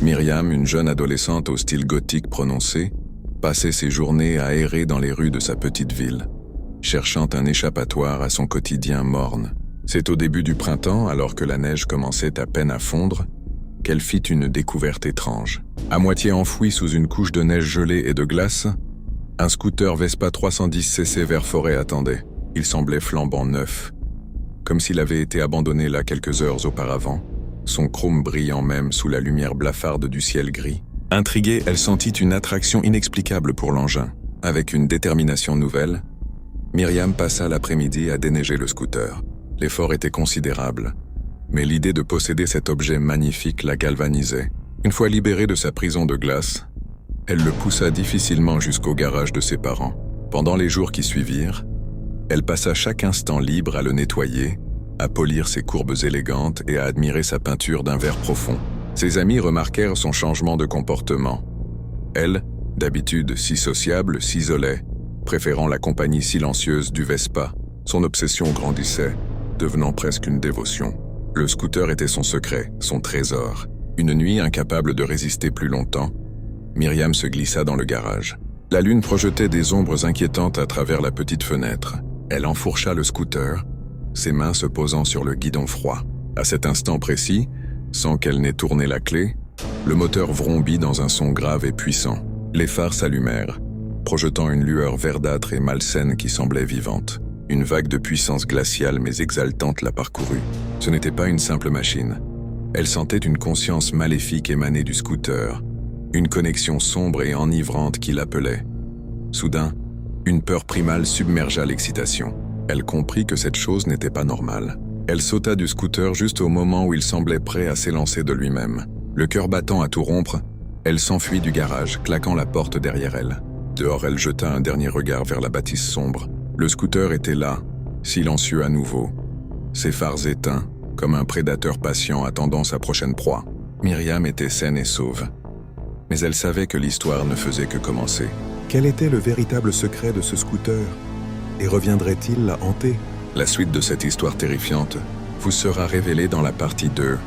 Myriam, une jeune adolescente au style gothique prononcé, passait ses journées à errer dans les rues de sa petite ville, cherchant un échappatoire à son quotidien morne. C'est au début du printemps, alors que la neige commençait à peine à fondre, qu'elle fit une découverte étrange. À moitié enfoui sous une couche de neige gelée et de glace, un scooter Vespa 310cc vert forêt attendait. Il semblait flambant neuf, comme s'il avait été abandonné là quelques heures auparavant, son chrome brillant même sous la lumière blafarde du ciel gris. Intriguée, elle sentit une attraction inexplicable pour l'engin. Avec une détermination nouvelle, Myriam passa l'après-midi à déneiger le scooter. L'effort était considérable, mais l'idée de posséder cet objet magnifique la galvanisait. Une fois libérée de sa prison de glace, elle le poussa difficilement jusqu'au garage de ses parents. Pendant les jours qui suivirent, elle passa chaque instant libre à le nettoyer, à polir ses courbes élégantes et à admirer sa peinture d'un vert profond. Ses amis remarquèrent son changement de comportement. Elle, d'habitude si sociable, s'isolait, préférant la compagnie silencieuse du Vespa. Son obsession grandissait, devenant presque une dévotion. Le scooter était son secret, son trésor. Une nuit, incapable de résister plus longtemps, Myriam se glissa dans le garage. La lune projetait des ombres inquiétantes à travers la petite fenêtre. Elle enfourcha le scooter, ses mains se posant sur le guidon froid. À cet instant précis, sans qu'elle n'ait tourné la clé, le moteur vrombit dans un son grave et puissant. Les phares s'allumèrent, projetant une lueur verdâtre et malsaine qui semblait vivante. Une vague de puissance glaciale mais exaltante la parcourut. Ce n'était pas une simple machine. Elle sentait une conscience maléfique émaner du scooter, une connexion sombre et enivrante qui l'appelait. Soudain, une peur primale submergea l'excitation. Elle comprit que cette chose n'était pas normale. Elle sauta du scooter juste au moment où il semblait prêt à s'élancer de lui-même. Le cœur battant à tout rompre, elle s'enfuit du garage, claquant la porte derrière elle. Dehors, elle jeta un dernier regard vers la bâtisse sombre. Le scooter était là, silencieux à nouveau, ses phares éteints, comme un prédateur patient attendant sa prochaine proie. Myriam était saine et sauve. Mais elle savait que l'histoire ne faisait que commencer. Quel était le véritable secret de ce scooter? Et reviendrait-il la hanter? La suite de cette histoire terrifiante vous sera révélée dans la partie 2.